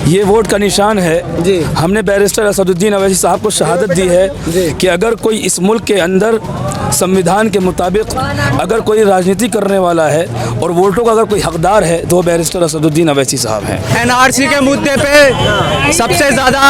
ये वोट का निशान है जी। हमने बैरिस्टर असदुद्दीन अवैसी साहब को शहादत दी है कि अगर कोई इस मुल्क के अंदर संविधान के मुताबिक अगर कोई राजनीति करने वाला है और वोटों का अगर कोई हकदार है तो वो बैरिस्टर असदुद्दीन अवैसी साहब हैं। एनआरसी के मुद्दे पे सबसे ज़्यादा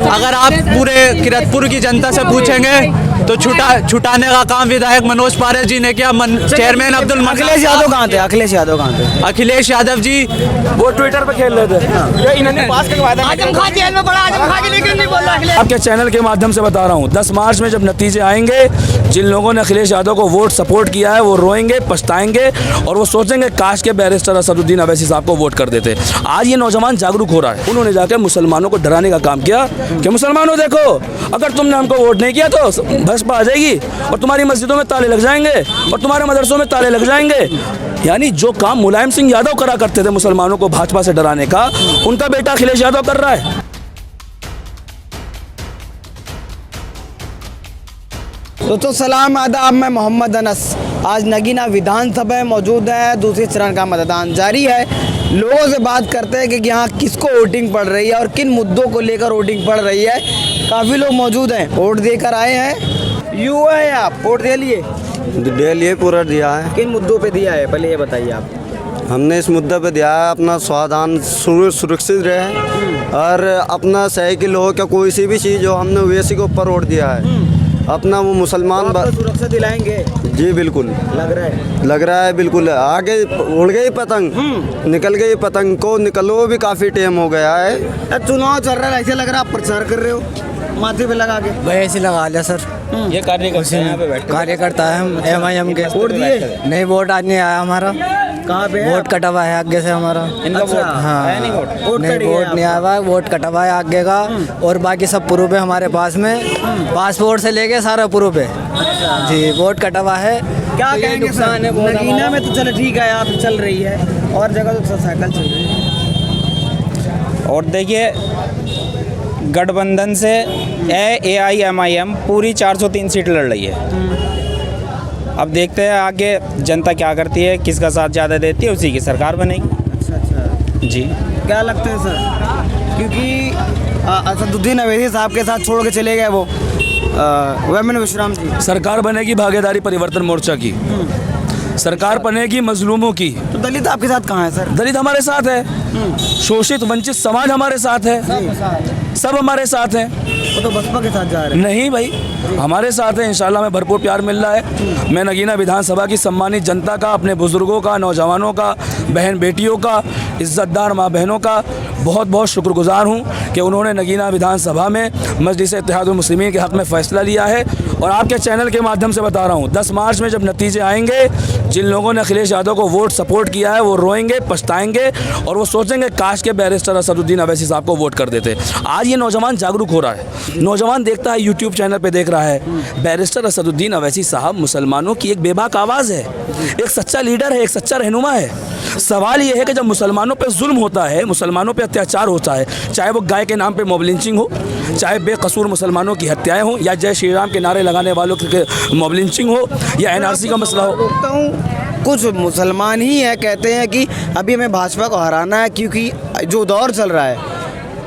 अगर आप पूरे किरतपुर की जनता से पूछेंगे तो छुटाने का काम विधायक मनोज पारस जी ने किया। चेयरमैन अब्दुल अखिलेश यादव कहाँ थे? अखिलेश यादव कहाँ थे? अखिलेश यादव जी वो ट्विटर पे खेल रहे थे। इन्होंने पास करवाया था। आजम खान जेल में पड़ा, आजम खान की लेकिन नहीं बोल रहा। आपके चैनल के माध्यम से बता रहा हूँ 10 मार्च में जब नतीजे आएंगे, जिन लोगों ने अखिलेश यादव को वोट सपोर्ट किया है वो रोएंगे, पछताएंगे और वो सोचेंगे काश के बैरिस्टर असदुद्दीन अवैसी साहब को वोट कर देते। आज ये नौजवान जागरूक हो रहा है। उन्होंने जाकर मुसलमानों को डराने का काम किया कि मुसलमानों देखो, अगर तुमने हमको वोट नहीं किया तो भाजपा आ जाएगी और तुम्हारी मस्जिदों में ताले लग जाएंगे और तुम्हारे मदरसों में ताले लग जाएंगे। यानी जो काम मुलायम सिंह यादव करा करते थे मुसलमानों को भाजपा से डराने का, उनका बेटा अखिलेश यादव कर रहा है। दोस्तों सलाम आदाब, मैं मोहम्मद अनस। आज नगीना विधानसभा में मौजूद है। दूसरे चरण का मतदान जारी है। लोगों से बात करते हैं कि यहाँ किसको वोटिंग पड़ रही है और किन मुद्दों को लेकर वोटिंग पड़ रही है। काफ़ी लोग मौजूद हैं, वोट देकर आए हैं। युवा है आप, वोट दे लिए? दे लिए, पूरा दिया है। किन मुद्दों पे दिया है पहले ये बताइए आप। हमने इस मुद्दे पे दिया है अपना स्वाधान सुरक्षित रहे और अपना सही के लोगों का कोई सी भी चीज़ हो, हमने ओवैसी के ऊपर वोट दिया है। अपना वो मुसलमान सुरक्षा दिलाएंगे? जी बिल्कुल लग रहा है बिल्कुल। आगे उड़ गई पतंग, निकल गई पतंग को निकलो भी काफ़ी टाइम हो गया है। चुनाव चल रहा है, ऐसे लग रहा है आप प्रचार कर रहे हो माथे पे लगा के। भाई ऐसे लगा लिया सर। ये कार्यकर्ता है हम MIM के। वोट दिए? नहीं, वोट आज नहीं आया हमारा। कहाँ पे? वोट कटा हुआ है आगे से हमारा। अच्छा, हाँ नहीं, वोट नहीं आया हुआ, वोट कटा हुआ है आगे का। और बाकी सब प्रूफ है हमारे पास में, पासपोर्ट से लेके सारा प्रूफ है जी। वोट कटा हुआ है। क्या कहेंगे सर? नगीना में तो चलो ठीक है, आप चल रही है और जगह तो साइकिल चल रही है। और देखिए गठबंधन से AIMIM पूरी 403 सीट लड़ रही है। अब देखते हैं आगे जनता क्या करती है, किसका साथ ज़्यादा देती है, उसी की सरकार बनेगी। अच्छा जी। क्या लगता है सर? क्योंकि असदुद्दीन अवैसी साहब के साथ छोड़ के चले गए वो वेमन विश्राम जी। सरकार बनेगी भागीदारी परिवर्तन मोर्चा की, सरकार बनेगी मजलूमों की। तो दलित आपके साथ कहाँ है सर? दलित हमारे साथ है, शोषित वंचित समाज हमारे साथ है, सब हमारे साथ हैं। वो तो बसपा के साथ जा रहे हैं। नहीं भाई, हमारे साथ है। इंशाल्लाह में भरपूर प्यार मिल रहा है। मैं नगीना विधानसभा की सम्मानित जनता का, अपने बुजुर्गों का, नौजवानों का, बहन बेटियों का, इज़्ज़तदार माँ बहनों का बहुत बहुत शुक्रगुजार हूँ कि उन्होंने नगीना विधानसभा में मजलिस इत्तेहादुल मुस्लिमीन के हक़ में फ़ैसला लिया है। और आपके चैनल के माध्यम से बता रहा हूँ 10 मार्च में जब नतीजे आएंगे, जिन लोगों ने अखिलेश यादव को वोट सपोर्ट किया है वो रोएंगे, पछताएंगे और वो सोचेंगे काश के बैरिस्टर असदुद्दीन अवैसी साहब को वोट कर देते। आज ये नौजवान जागरूक हो रहा है। नौजवान देखता है, यूट्यूब चैनल पे देख रहा है, बैरिस्टर असदुद्दीन अवैसी साहब मुसलमानों की एक बेबाक आवाज़ है, एक सच्चा लीडर है, एक सच्चा रहनुमा है। सवाल ये है कि जब मुसलमानों पे जुल्म होता है, मुसलमानों पे अत्याचार होता है, चाहे वो गाय के नाम पे मॉब लिंचिंग हो, चाहे बेकसूर मुसलमानों की हत्याएं हो, या जय श्री राम के नारे लगाने वालों की मॉब लिंचिंग हो, या NRC का मसला हो। कुछ मुसलमान ही है कहते हैं कि अभी हमें भाजपा को हराना है, क्योंकि जो दौर चल रहा है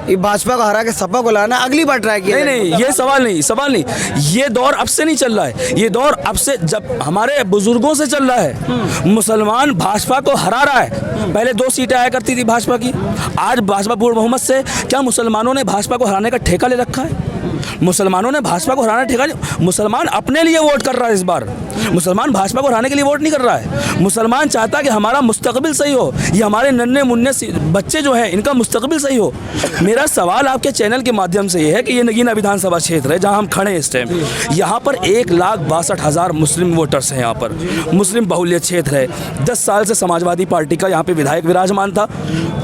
ये भाजपा को हरा के सपा को लाना, अगली बार ट्राई किया। नहीं, ये सवाल नहीं। ये दौर अब से नहीं चल रहा है, ये दौर अब से जब हमारे बुजुर्गों से चल रहा है। मुसलमान भाजपा को हरा रहा है। पहले 2 सीटें आया करती थी भाजपा की, आज भाजपा पूर्ण बहुमत से। क्या मुसलमानों ने भाजपा को हराने का ठेका ले रखा है? मुसलमानों ने भाजपा को हराने ठेका नहीं। मुसलमान अपने लिए वोट कर रहा है इस बार। मुसलमान भाजपा को हराने के लिए वोट नहीं कर रहा है। मुसलमान चाहता है कि हमारा मुस्तकबिल सही हो, ये हमारे नन्हे मुन्ने बच्चे जो हैं इनका मुस्तकबिल सही हो। मेरा सवाल आपके चैनल के माध्यम से ये है कि ये नगीना विधानसभा क्षेत्र है जहां हम खड़े हैं इस टाइम, यहाँ पर 1,62,000 मुस्लिम वोटर्स हैं। यहाँ पर मुस्लिम बहुल्यत क्षेत्र है। 10 साल से समाजवादी पार्टी का यहाँ पे विधायक विराजमान था।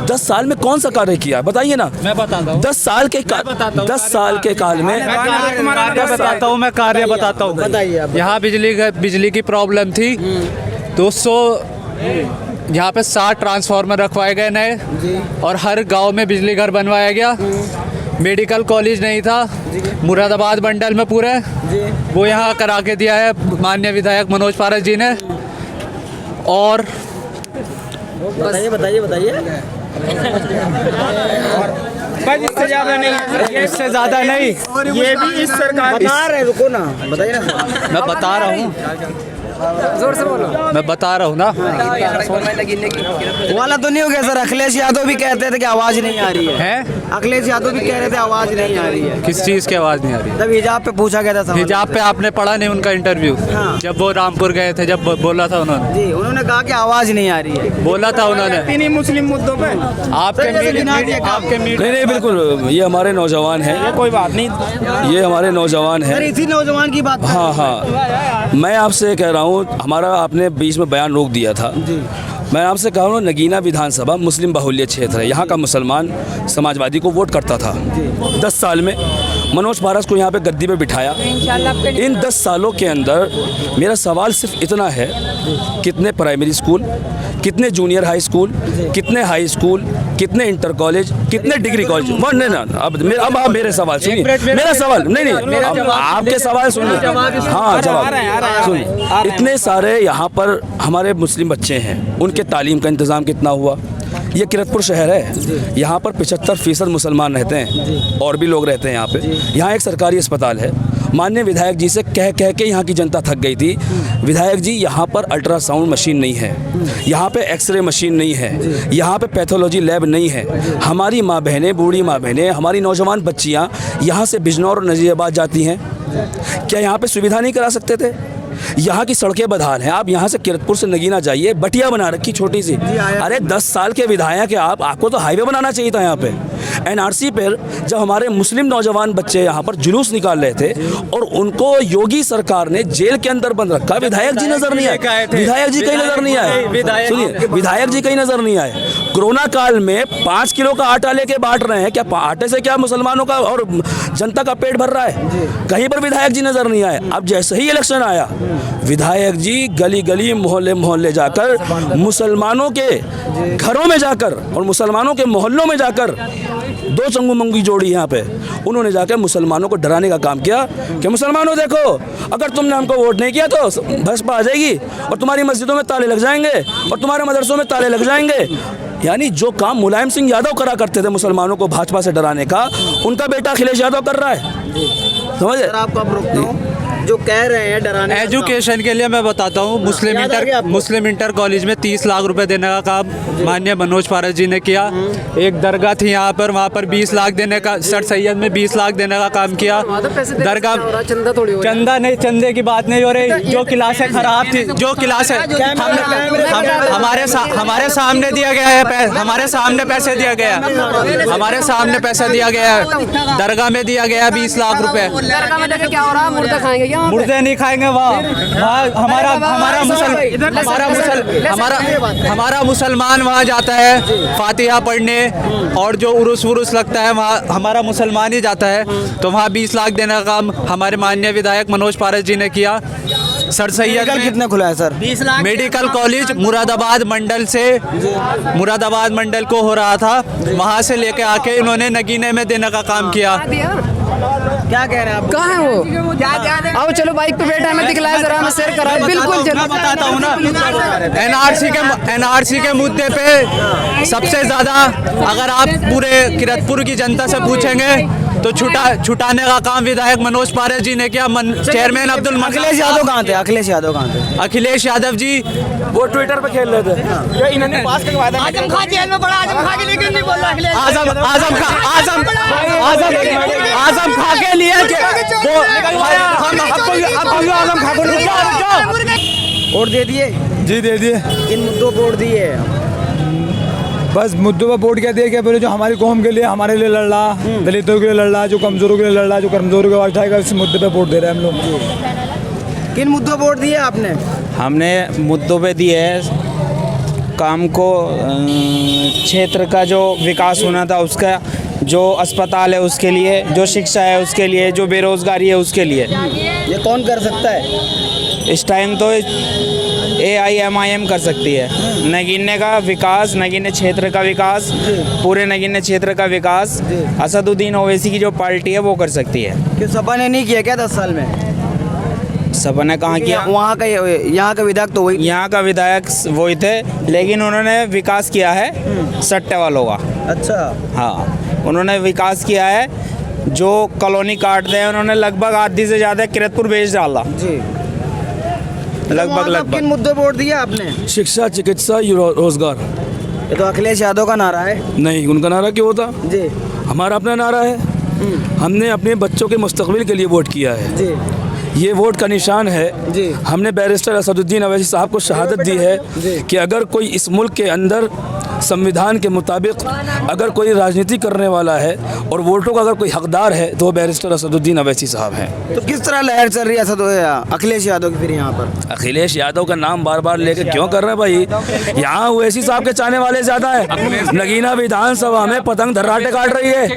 10 साल में कौन सा कार्य किया बताइए ना। मैं बताता हूँ। 10 साल के काल में बताता हूँ, मैं कार्य बताता हूँ। बताइए। यहाँ बिजली की प्रॉब्लम थी। 200 यहाँ पे 60 ट्रांसफार्मर रखवाए गए नए और हर गांव में बिजली घर बनवाया गया। मेडिकल कॉलेज नहीं था मुरादाबाद मंडल में पूरे, वो यहाँ करा के दिया है माननीय विधायक मनोज पारस जी ने। और बताइए। बस इससे ज्यादा नहीं है, इससे ज़्यादा नहीं। ये भी इस सरकार बता रहे, रुको ना, बताइए ना। मैं बता रहा हूँ, मैं बता रहा हूँ ना। वो वाला तो नहीं हो गया सर। अखिलेश यादव भी कहते थे कि आवाज नहीं आ रही है। हैं? अखिलेश यादव भी कह रहे थे आवाज नहीं आ रही है। किस चीज़ की आवाज़ नहीं आ रही? जब हिजाब पे पूछा गया था सवाल। हिजाब पे आपने पढ़ा नहीं उनका इंटरव्यू? हाँ। जब वो रामपुर गए थे, जब बोला था उन्होंने, जी, उन्होंने कहा कि आवाज नहीं आ रही है। बोला था उन्होंने। इन्हीं मुस्लिम मुद्दों पे आपके नहीं नहीं, बिल्कुल ये हमारे नौजवान हैं, कोई बात नहीं। ये हमारे नौजवान सर हैं। इसी नौजवान की बात। हाँ हाँ, मैं आपसे कह रहा हूँ, हमारा आपने बीच में बयान रोक दिया था। मैं आपसे कह रहा हूँ, नगीना विधानसभा मुस्लिम बाहुल्य क्षेत्र है। यहाँ का मुसलमान समाजवादी को वोट करता था। 10 साल में मनोज पारस को यहाँ पे गद्दी पे बिठाया। इन 10 सालों के अंदर मेरा सवाल सिर्फ इतना है, कितने प्राइमरी स्कूल, कितने जूनियर हाई स्कूल, कितने हाई स्कूल, कितने इंटर कॉलेज, कितने डिग्री कॉलेज? नहीं ना, अब आप मेरे सवाल सुनिए। मेरा सवाल नहीं, अब आपके सवाल सुनिए। हाँ, जवाब सुनिए। इतने सारे यहाँ पर हमारे मुस्लिम बच्चे हैं, उनके तालीम का इंतज़ाम कितना हुआ? ये किरतपुर शहर है, यहाँ पर 75% मुसलमान रहते हैं और भी लोग रहते हैं यहाँ पे। यहाँ एक सरकारी अस्पताल है। माननीय विधायक जी से कह के यहाँ की जनता थक गई थी। विधायक जी, यहाँ पर अल्ट्रासाउंड मशीन नहीं है, यहाँ पे एक्सरे मशीन नहीं है, यहाँ पे पैथोलॉजी लैब नहीं है। हमारी माँ बहनें, बूढ़ी माँ बहनें, हमारी नौजवान बच्चियाँ यहाँ से बिजनौर और नजीराबाद जाती हैं, क्या यहाँ पे सुविधा नहीं करा सकते थे? यहाँ की सड़कें बदहाल हैं। आप यहाँ से किरतपुर से नगीना जाइए, बटिया बना रखी छोटी सी। अरे 10 साल के विधायक है आप, आपको तो हाईवे बनाना चाहिए था। यहाँ पे एनआरसी पर जब हमारे मुस्लिम नौजवान बच्चे यहाँ पर जुलूस निकाल रहे थे और उनको योगी सरकार ने जेल के अंदर बंद रखा, विधायक जी नजर नहीं आए। विधायक जी कहीं नजर नहीं आए। सुनिए, विधायक जी कहीं नजर नहीं आए। कोरोना काल में 5 किलो का आटा लेके बांट रहे हैं। क्या आटे से क्या मुसलमानों का और जनता का पेट भर रहा है? कहीं पर विधायक जी नजर नहीं आए। अब जैसे ही इलेक्शन आया, विधायक जी गली गली, मोहल्ले मोहल्ले जाकर, मुसलमानों के घरों में जाकर और मुसलमानों के मोहल्लों में जाकर, 2 चंगू मंगी जोड़ी यहाँ पे, उन्होंने जाकर मुसलमानों को डराने का काम किया कि मुसलमानों देखो, अगर तुमने हमको वोट नहीं किया तो भाजपा आ जाएगी और तुम्हारी मस्जिदों में ताले लग जाएंगे और तुम्हारे मदरसों में ताले लग जाएंगे। यानी जो काम मुलायम सिंह यादव करा करते थे मुसलमानों को भाजपा से डराने का, उनका बेटा अखिलेश यादव कर रहा है। समझे? आपको अब रोकता हूँ, जो कह रहे हैं डराने का एजुकेशन के लिए मैं बताता हूँ, मुस्लिम इंटर कॉलेज में 30 लाख रुपए देने का काम माननीय मनोज पारस जी ने किया। एक दरगाह थी यहाँ पर, वहाँ पर 20 लाख देने का, सर सैयद में 20 लाख देने का काम किया। दरगाह चंदा नहीं, चंदे की बात नहीं हो रही। जो क्लासें खराब थी, जो क्लासें हमारे सामने दिया गया है, हमारे सामने पैसे दिया गया, हमारे सामने पैसा दिया गया है। दरगाह में दिया गया 20 लाख रुपए। क्या हो रहा है? मुर्दा खाएंगे क्या? मुर्दे नहीं खाएंगे वहाँ हमारा मुसलमान वहाँ जाता है फातिहा पढ़ने, और जो उरुस वुरुस लगता है वहाँ हमारा मुसलमान ही जाता है। तो वहाँ 20 लाख देने का काम हमारे माननीय विधायक मनोज पारस जी ने किया। सर सैयद कितना खुला है sir? 20 lakh medical college Moradabad मंडल से, मुरादाबाद मंडल को हो रहा था, वहाँ से लेके आके इन्होंने नगीने में देने का काम किया। क्या कह रहे हैं आप? कहाँ है वो? आओ चलो, बाइक पे बैठा है, मैं दिखलाया जरा, मैं शेयर करा। बिल्कुल चलो, बताता हूँ ना। एनआरसी के मुद्दे पे सबसे ज्यादा अगर आप पूरे किरतपुर की जनता से पूछेंगे तो छुटाने का काम विधायक मनोज पारस जी ने किया। चेयरमैन अब्दुल अखिलेश यादव कहाँ थे? अखिलेश यादव कहाँ थे? अखिलेश यादव जी वो ट्विटर पे खेल रहे थे। इन्होंने पास करवाया था। आजम खा जेल में पड़ा, आजम खा के लेकिन नहीं बोल रहा अखिलेश। आजम खा के लिए आजम खा वोट दे दिए? जी दे दिए। इन मुद्दों पर वोट दिए? बस मुद्दों पर वोट क्या दिए, क्या बोले, जो हमारी कौम के लिए, हमारे लिए लड़ रहा, दलितों के लिए लड़ रहा, जो कमजोरों के लिए लड़ रहा, जो कमजोरों का आवाज उठाएगा, इस मुद्दे पे वोट दे रहे हैं हम लोग। किन मुद्दों पर वोट दिए आपने? हमने मुद्दों पे दिए है काम को, क्षेत्र का जो विकास होना था उसका, जो अस्पताल है उसके लिए, जो शिक्षा है उसके लिए, जो बेरोजगारी है उसके लिए। ये कौन कर सकता है? इस टाइम तो AIMIM कर सकती है। नगीने का विकास, नगीने क्षेत्र का विकास, पूरे नगीने क्षेत्र का विकास असदुद्दीन ओवैसी की जो पार्टी है वो कर सकती है। क्यों सपा ने नहीं किया क्या 10 साल में? सपा ने कहाँ किया? वहाँ का, यहाँ का विधायक तो वही, यहाँ का विधायक वही थे, लेकिन उन्होंने विकास किया है सट्टे वालों का। अच्छा। हाँ, उन्होंने विकास किया है। जो कॉलोनी काट रहे हैं उन्होंने लगभग आधी से ज़्यादा किरतपुर बेच डाला। जी लगभग किन मुद्दों पर वोट दिया आपने? शिक्षा, चिकित्सा, रोजगार। ये तो अखिलेश यादव का नारा है। नहीं, उनका नारा क्यों होता? जी हमारा अपना नारा है। हमने अपने बच्चों के मुस्तकबिल के लिए वोट किया है। जी ये वोट का निशान है। जी। हमने बैरिस्टर असदुद्दीन अवैसी साहब को शहादत दी है कि अगर कोई इस मुल्क के अंदर संविधान के मुताबिक अगर कोई राजनीति करने वाला है और वोटों का अगर कोई हकदार है तो वो बैरिस्टर असदुद्दीन अवैसी साहब हैं। तो किस तरह लहर चल रही है अखिलेश यादव की फिर यहाँ पर? अखिलेश यादव का नाम बार बार लेके क्यों कर रहे हैं भाई? यहाँ ओवैसी साहब के चाहने वाले ज्यादा है। नगीना विधानसभा में पतंग धर्राटे काट रही है,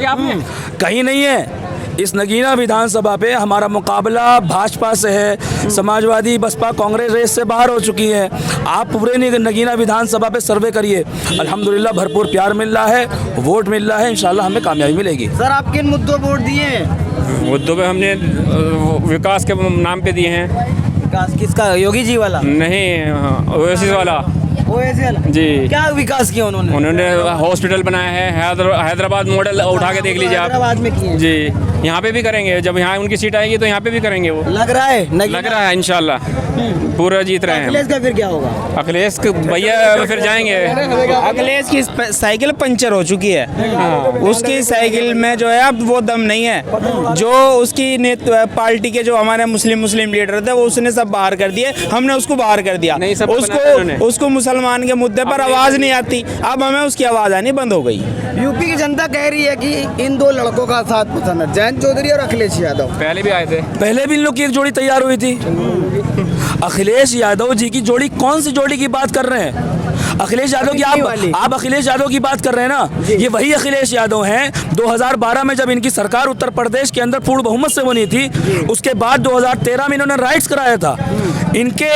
कहीं नहीं है। इस नगीना विधानसभा पे हमारा मुकाबला भाजपा से है। समाजवादी, बसपा, कांग्रेस रेस से बाहर हो चुकी है। आप पूरे नगीना विधानसभा पे सर्वे करिए, अल्हम्दुलिल्लाह भरपूर प्यार मिल रहा है, वोट मिल रहा है, इंशाल्लाह हमें कामयाबी मिलेगी। सर आप किन मुद्दों पर वोट दिए हैं? मुद्दों पे हमने विकास के नाम पे दिए हैं। विकास किसका? योगी जी वाला? नहीं, ओएसिस वाला। जी। क्या विकास किया उन्होंने? उन्होंने हॉस्पिटल बनाया है, हैदराबाद मॉडल उठा के देख लीजिए आप। हैदराबाद में किए? जी, यहाँ पे भी करेंगे। जब यहाँ उनकी सीट आएगी तो यहाँ पे भी करेंगे। वो लग रहा है लग रहा है इंशाल्लाह पूरा जीत रहे हैं। अखिलेश का फिर क्या होगा? अखिलेश भैया फिर जाएंगे। अखिलेश की साइकिल पंचर हो चुकी है। उसकी साइकिल में जो है अब वो दम नहीं है। जो उसकी पार्टी के जो हमारे मुस्लिम लीडर थे वो उसने सब बाहर कर दिए। हमने उसको बाहर कर दिया। नहीं, सब बनाया उन्होंने। उसको मुसलमान के मुद्दे पर आवाज़ नहीं आती। अब हमें उसकी आवाज़ आनी बंद हो गई। यूपी की जनता कह रही है कि इन दो लड़कों का साथ पसंद है, जयंत चौधरी और अखिलेश यादव। पहले भी आए थे। पहले भी इन लोग की एक जोड़ी तैयार हुई थी। अखिलेश यादव जी की जोड़ी, कौन सी जोड़ी की बात कर रहे हैं? अखिलेश यादव की आप अखिलेश यादव की बात कर रहे हैं ना, ये वही अखिलेश यादव हैं 2012 में जब इनकी सरकार उत्तर प्रदेश के अंदर पूर्ण बहुमत से बनी थी। उसके बाद 2013 में इन्होंने राइट्स कराया था। इनके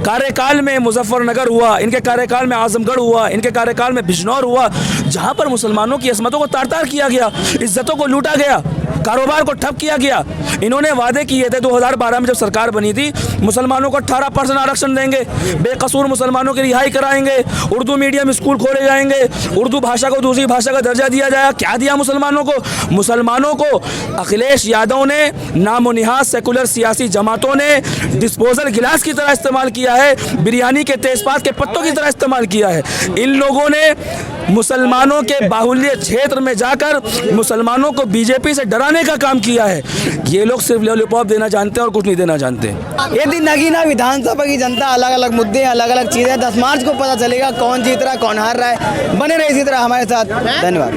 कार्यकाल में मुजफ्फरनगर हुआ, इनके कार्यकाल में आजमगढ़ हुआ, इनके कार्यकाल में बिजनौर हुआ, जहां पर मुसलमानों की असमतों को तार-तार किया गया, इज्जतों को लूटा गया, कारोबार को ठप किया गया। इन्होंने वादे किए थे 2012 में जब सरकार बनी थी, मुसलमानों को 18% आरक्षण देंगे, बेकसूर मुसलमानों की रिहाई कराएंगे, उर्दू मीडियम स्कूल खोले जाएंगे, उर्दू भाषा को दूसरी भाषा का दर्जा दिया जाएगा। क्या दिया मुसलमानों को? मुसलमानों को अखिलेश यादव ने, नामोनिहाद सेकुलर सियासी जमातों ने डिस्पोजल गिलास की तरह इस्तेमाल किया है, बिरयानी के तेजपात के पत्तों की तरह इस्तेमाल किया है। इन लोगों ने मुसलमानों के बाहुल्य क्षेत्र में जाकर मुसलमानों को बीजेपी से डराने का काम किया है। ये लोग सिर्फ लॉलीपॉप देना जानते हैं और कुछ नहीं देना जानते। ये दिन नगीना विधानसभा की जनता अलग अलग मुद्दे, अलग अलग चीजें, 10 मार्च को पता चलेगा कौन जीत रहा है, कौन हार रहा है। बने रहे इसी तरह हमारे साथ। धन्यवाद।